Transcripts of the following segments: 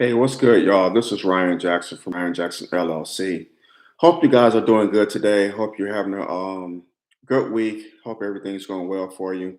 Hey, what's good, y'all? This is Ryan Jackson from Ryan Jackson LLC. Hope you guys are doing good today. Hope you're having a good week. Hope everything's going well for you.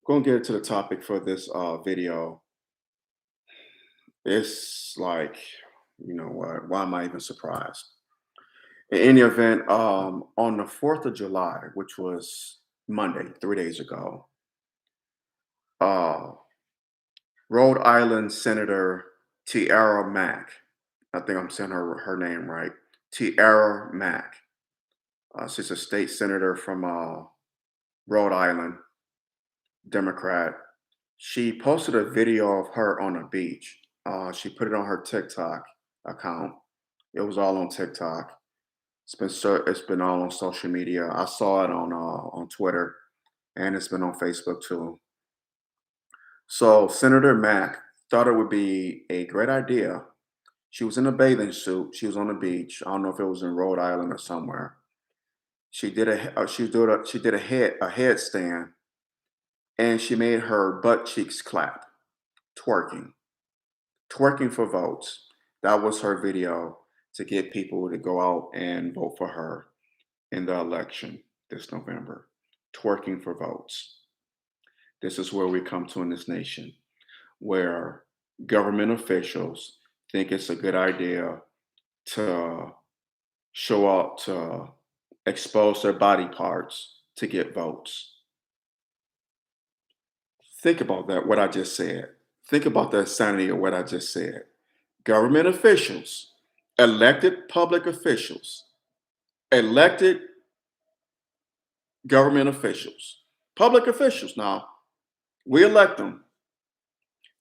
Going to get into the topic for this video. It's like, you know what? Why am I even surprised? In any event, on the 4th of July, which was Monday, 3 days ago, uh, Rhode Island Senator Tiara Mack, I think I'm saying her name right, Tiara Mack. She's a state senator from Rhode Island, Democrat. She posted a video of her on a beach. She put it on her TikTok account. It was all on TikTok. It's been all on social media. I saw it on Twitter, and it's been on Facebook too. So Senator Mack thought it would be a great idea. She was in a bathing suit. She was on the beach. I don't know if it was in Rhode Island or somewhere. She did a headstand, and she made her butt cheeks clap, twerking, twerking for votes. That was her video to get people to go out and vote for her in the election this November. Twerking for votes. This is where we come to in this nation, where government officials think it's a good idea to show up to expose their body parts to get votes. Think about that, what I just said. Think about the insanity of what I just said. Government officials, elected public officials, elected government officials, public officials now, we elect them.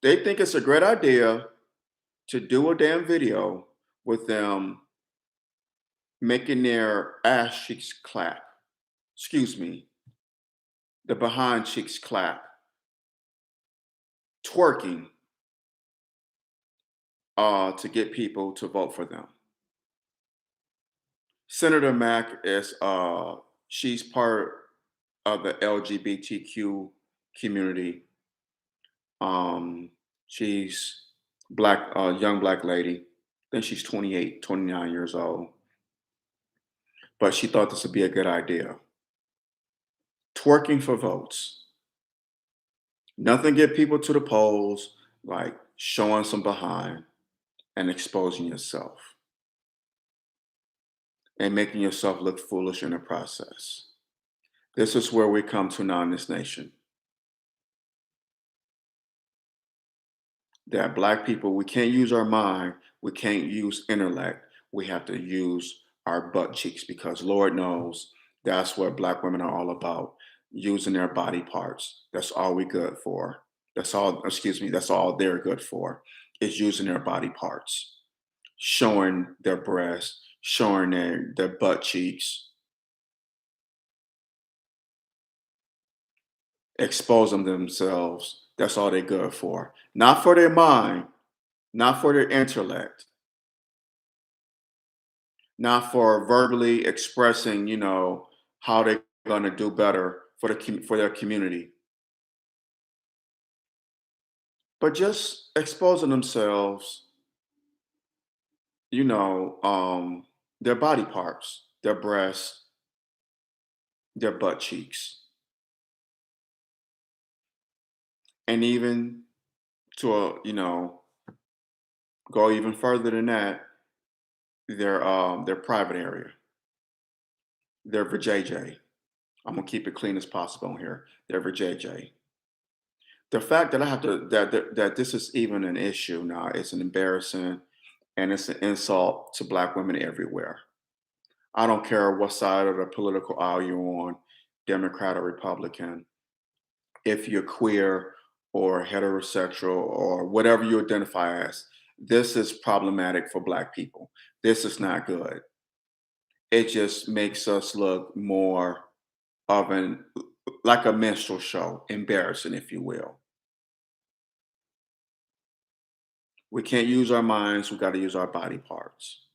They think it's a great idea to do a damn video with them making their ass cheeks clap. Excuse me, the behind cheeks clap, twerking to get people to vote for them. Senator Mack is she's part of the LGBTQ community. She's black, young black lady. I think she's 28, 29 years old. But she thought this would be a good idea. Twerking for votes. Nothing get people to the polls like showing some behind and exposing yourself and making yourself look foolish in the process. This is where we come to now in this nation. That black people, we can't use our mind, we can't use intellect, we have to use our butt cheeks because Lord knows that's what black women are all about, using their body parts. That's all we good for. That's all, excuse me, that's all they're good for, is using their body parts, showing their breasts, showing their butt cheeks, exposing themselves. That's all they're good for. Not for their mind, not for their intellect, not for verbally expressing, how they're going to do better for their community, but just exposing themselves, you know, um, their body parts, their breasts, their butt cheeks, and even to go even further than that, their private area, their vajayjay. I'm gonna keep it clean as possible here. Their vajayjay. The fact that I have to that this is even an issue now, it's an embarrassing and it's an insult to black women everywhere. I don't care what side of the political aisle you're on, Democrat or Republican, if you're queer or heterosexual or whatever you identify as, this is problematic for black people. This is not good. It just makes us look more of an like a minstrel show, embarrassing, if you will. We can't use our minds, we got to use our body parts.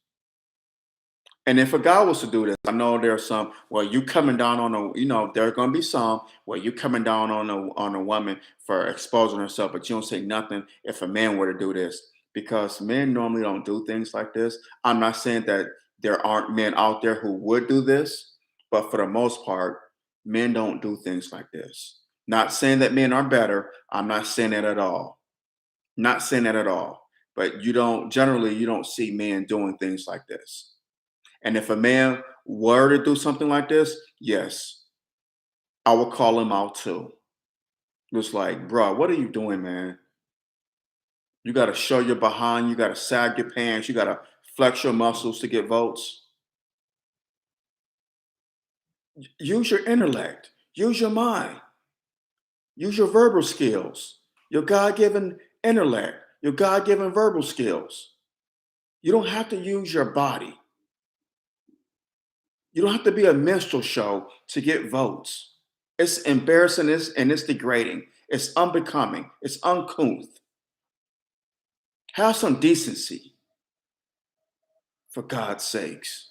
And if a guy was to do this, I know there's some, well, you coming down on a, there are going to be some where you coming down on a woman for exposing herself, but you don't say nothing if a man were to do this because men normally don't do things like this. I'm not saying that there aren't men out there who would do this, but for the most part, men don't do things like this. Not saying that men are better. I'm not saying that at all. Not saying that at all. But you don't see men doing things like this. And if a man were to do something like this, yes, I would call him out too. It's like, bro, what are you doing, man? You got to show your behind. You got to sag your pants. You got to flex your muscles to get votes. Use your intellect. Use your mind. Use your verbal skills. Your God given intellect. Your God given verbal skills. You don't have to use your body. You don't have to be a minstrel show to get votes. It's embarrassing and it's degrading. It's unbecoming. It's uncouth. Have some decency, for God's sakes.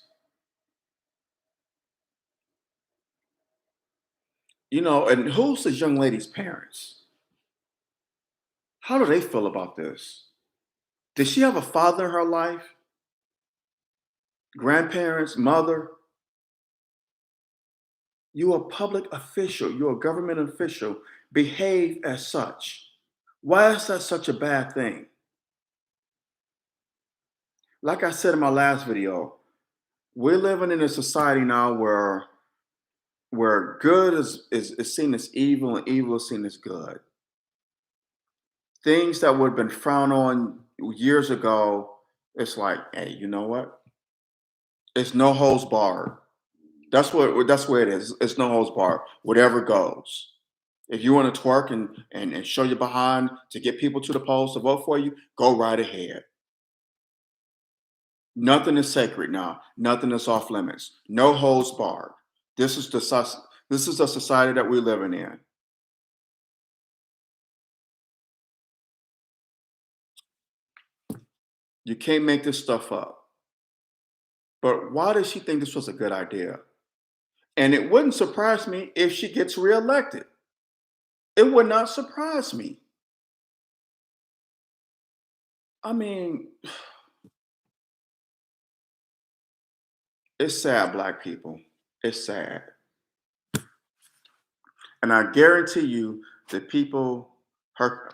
And who's this young lady's parents? How do they feel about this? Did she have a father in her life? Grandparents, mother? You're a public official, you're a government official. Behave as such. Why is that such a bad thing? Like I said in my last video, we're living in a society now where good is seen as evil and evil is seen as good. Things that would have been frowned on years ago, it's like, hey, you know what? It's no holds barred. That's where it is. It's no holds barred. Whatever goes. If you want to twerk and show your behind to get people to the polls to vote for you, go right ahead. Nothing is sacred now. Nothing is off limits. No holds barred. This is the society that we're living in. You can't make this stuff up. But why does she think this was a good idea? And it wouldn't surprise me if she gets reelected. It would not surprise me. I mean, it's sad, black people. It's sad. And I guarantee you the people,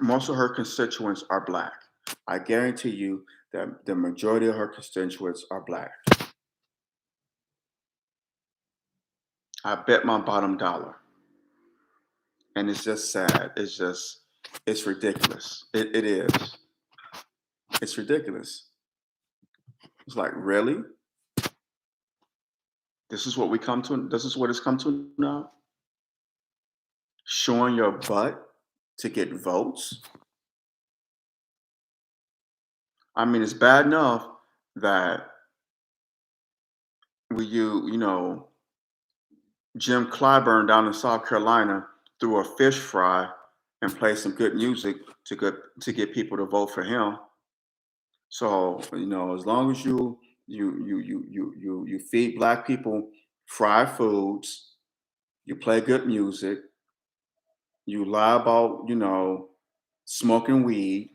most of her constituents are black. I guarantee you that the majority of her constituents are black. I bet my bottom dollar. And it's just sad. It's ridiculous. It is. It's ridiculous. It's like, really? This is what we come to. This is what it's come to now. Showing your butt to get votes. I mean, it's bad enough that Jim Clyburn down in South Carolina threw a fish fry and played some good music to get people to vote for him. So as long as you feed black people fried foods, you play good music, you lie about smoking weed,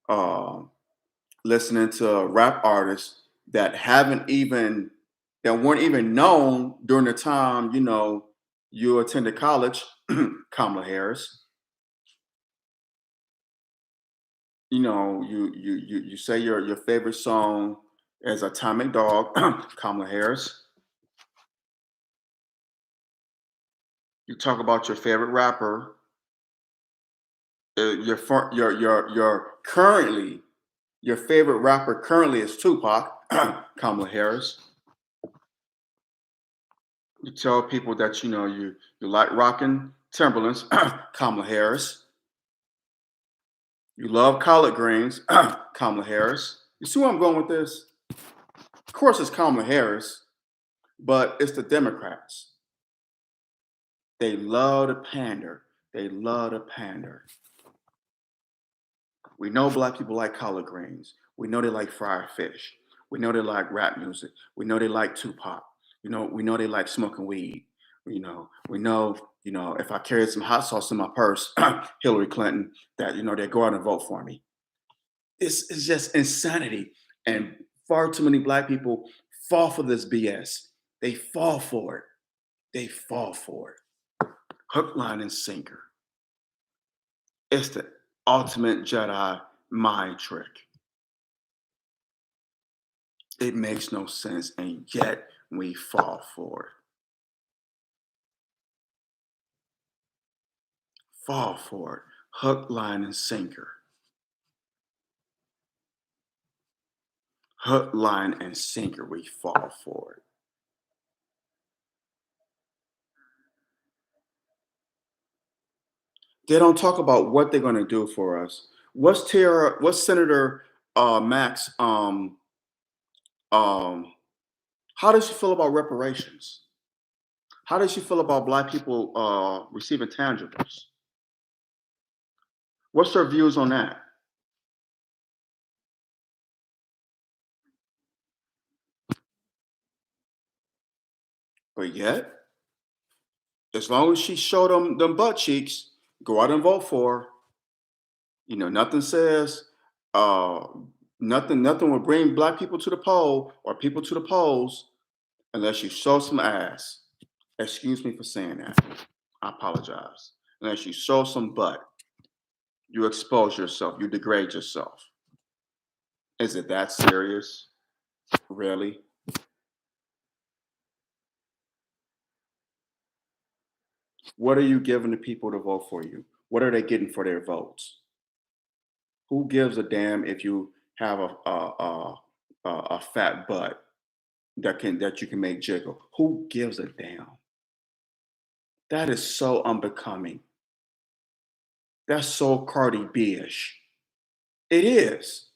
uh, listening to rap artists that weren't even known during the time you attended college, Kamala Harris. You say your favorite song is Atomic Dog, Kamala Harris. You talk about your favorite rapper. Your favorite rapper currently is Tupac, Kamala Harris. You tell people that you like rocking Timberlands, Kamala Harris. You love collard greens, Kamala Harris. You see where I'm going with this? Of course, it's Kamala Harris, but it's the Democrats. They love to pander. They love to pander. We know black people like collard greens. We know they like fried fish. We know they like rap music. We know they like Tupac. We know they like smoking weed. We know, if I carry some hot sauce in my purse, Hillary Clinton, that they go out and vote for me. It's just insanity. And far too many black people fall for this BS. They fall for it. They fall for it. Hook, line, and sinker. It's the ultimate Jedi mind trick. It makes no sense, and yet we fall for it. Fall for it. Hook, line, and sinker. Hook, line, and sinker. We fall for it. They don't talk about what they're going to do for us. What's Senator Max um how does she feel about reparations? How does she feel about black people receiving tangibles? What's her views on that? But yet, as long as she showed them butt cheeks, go out and vote for her. Nothing says uh nothing will bring black people to the poll or people to the polls unless you show some ass. Excuse me for saying that. I apologize. Unless you show some butt, you expose yourself, you degrade yourself. Is it that serious? Really? What are you giving the people to vote for you? What are they getting for their votes? Who gives a damn if you have a fat butt that you can make jiggle? Who gives a damn? That is so unbecoming. That's so Cardi B-ish. It is.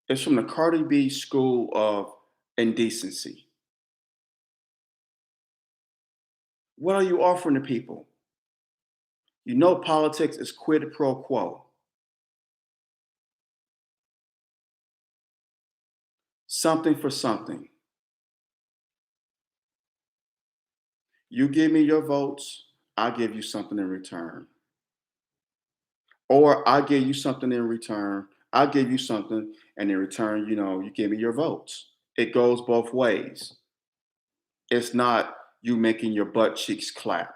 It's from the Cardi B school of indecency. What are you offering the people? Politics is quid pro quo. Something for something. You give me your votes, I'll give you something in return. Or I'll give you something in return. I'll give you something, and in return, you give me your votes. It goes both ways. It's not you making your butt cheeks clap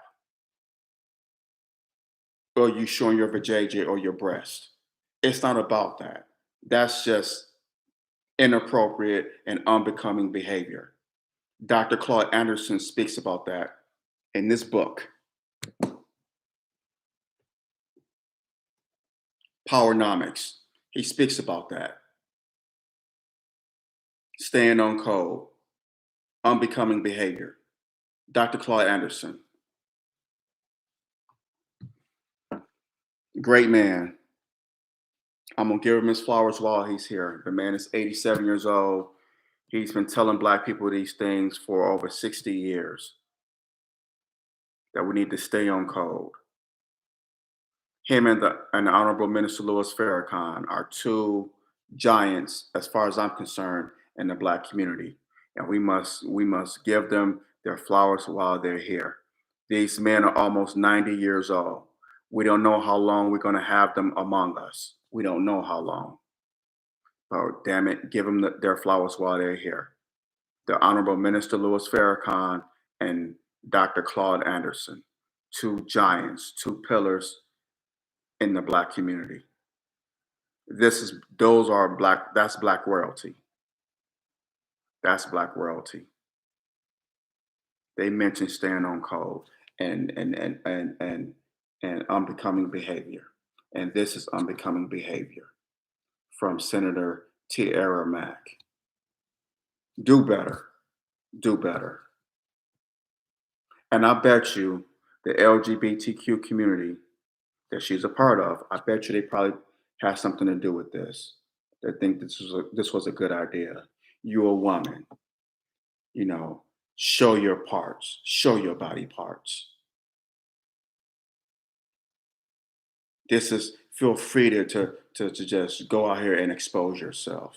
or you showing your vajayjay or your breast. It's not about that. That's just inappropriate and unbecoming behavior. Dr. Claude Anderson speaks about that in this book, Powernomics. He speaks about that. Staying on code, unbecoming behavior. Dr. Claude Anderson, great man. I'm gonna give him his flowers while he's here. The man is 87 years old. He's been telling black people these things for over 60 years that we need to stay on code. Him and the Honorable Minister Louis Farrakhan are two giants, as far as I'm concerned, in the black community, and we must give them their flowers while they're here. These men are almost 90 years old. We don't know how long we're going to have them among us. We don't know how long. But damn it, give them their flowers while they're here. The Honorable Minister Louis Farrakhan and Dr. Claude Anderson, two giants, two pillars in the black community. Those are black. That's black royalty. That's black royalty. They mentioned staying on code and unbecoming behavior, and this is unbecoming behavior from Senator Tierra Mack. Do better. Do better. And I bet you the LGBTQ community that she's a part of, I bet you they probably have something to do with this. They think this was a good idea. You're a woman, you know, show your parts, show your body parts. This is feel free to just go out here and expose yourself.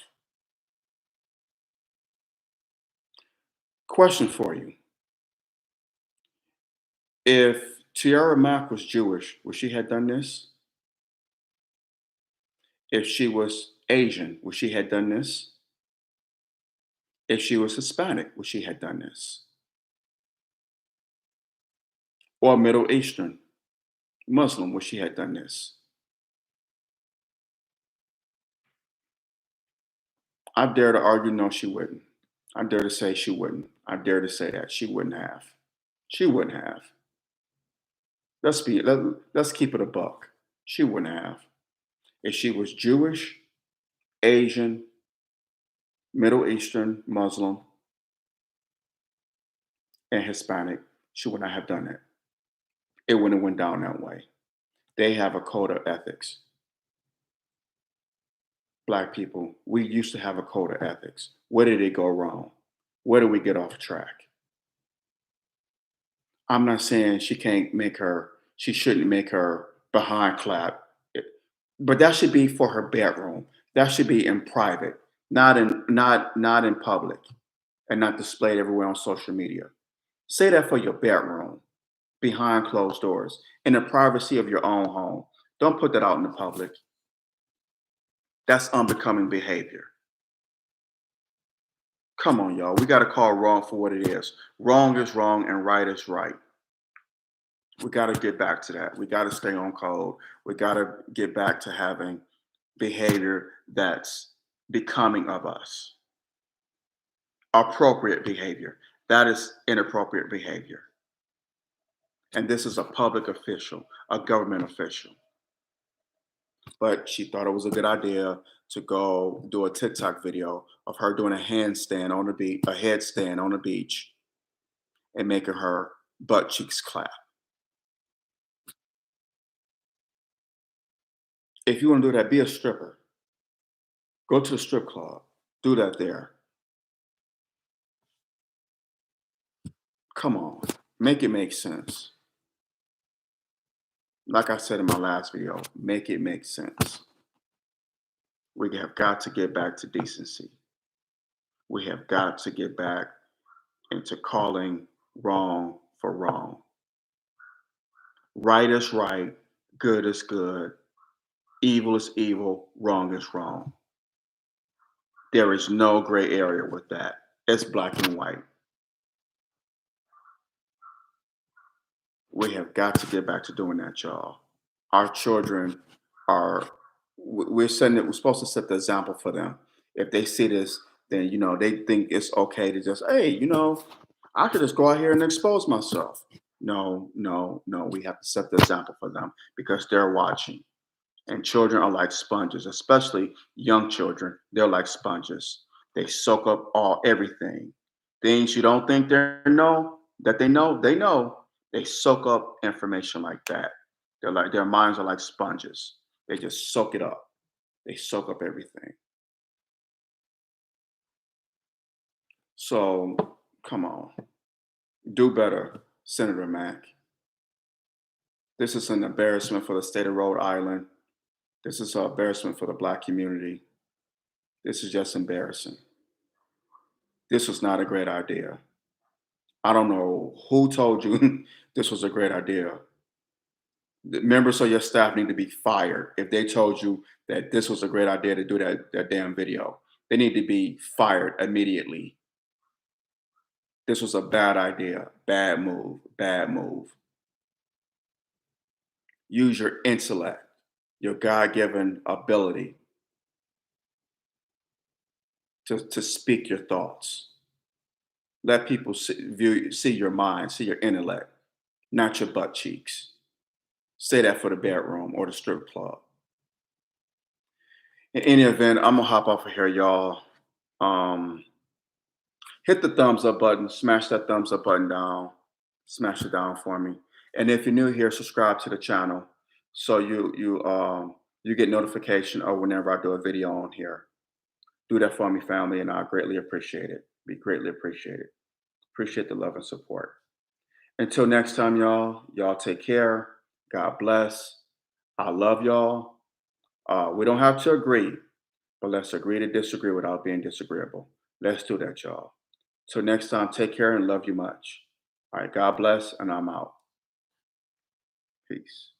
Question for you. If Tiara Mack was Jewish, would she have done this? If she was Asian, would she had done this? If she was Hispanic, would she had done this? Or Middle Eastern, Muslim, would she had done this? I dare to argue, no, she wouldn't. I dare to say she wouldn't. I dare to say that she wouldn't have. She wouldn't have. Let's keep it a buck. She wouldn't have. If she was Jewish, Asian, Middle Eastern, Muslim, and Hispanic, she would not have done it. It wouldn't have went down that way. They have a code of ethics. Black people, we used to have a code of ethics. Where did it go wrong? Where did we get off track? I'm not saying she shouldn't make her behind clap, but that should be for her bedroom. That should be in private, not in public, and not displayed everywhere on social media. Say that for your bedroom, behind closed doors, in the privacy of your own home. Don't put that out in the public. That's unbecoming behavior. Come on, y'all. We got to call wrong for what it is. Wrong is wrong and right is right. We got to get back to that. We got to stay on code. We got to get back to having behavior that's becoming of us. Appropriate behavior. That is inappropriate behavior. And this is a public official, a government official. But she thought it was a good idea to go do a TikTok video of her doing a handstand on the beach, a headstand on the beach, and making her butt cheeks clap. If you want to do that, be a stripper. Go to a strip club. Do that there. Come on. Make it make sense. Like I said in my last video, make it make sense. We have got to get back to decency. We have got to get back into calling wrong for wrong. Right is right, good is good, evil is evil, wrong is wrong. There is no gray area with that. It's black and white. We have got to get back to doing that, y'all. Our children are, we're supposed to set the example for them. If they see this, then, they think it's okay to just, hey, I could just go out here and expose myself. No, no, no. We have to set the example for them because they're watching. And children are like sponges, especially young children. They're like sponges. They soak up everything. Things you don't think they know. They soak up information like that. Their minds are like sponges. They just soak it up. They soak up everything. So come on. Do better, Senator Mack. This is an embarrassment for the state of Rhode Island. This is an embarrassment for the Black community. This is just embarrassing. This was not a great idea. I don't know who told you this was a great idea. The members of your staff need to be fired if they told you that this was a great idea to do that damn video. They need to be fired immediately. This was a bad idea, bad move, bad move. Use your intellect, your God-given ability to speak your thoughts. Let people see your mind, see your intellect, not your butt cheeks. Say that for the bedroom or the strip club. In any event, I'm gonna hop off of here, y'all. Um, Hit the thumbs up button, smash that thumbs up button down, smash it down for me. And if you're new here, subscribe to the channel so you get notification of whenever I do a video on here. Do that for me, family, and I greatly appreciate it. Be greatly appreciated. Appreciate the love and support. Until next time, y'all take care. God bless. I love y'all. We don't have to agree, but let's agree to disagree without being disagreeable. Let's do that, y'all. Till next time, take care and love you much. All right, God bless, and I'm out. Peace.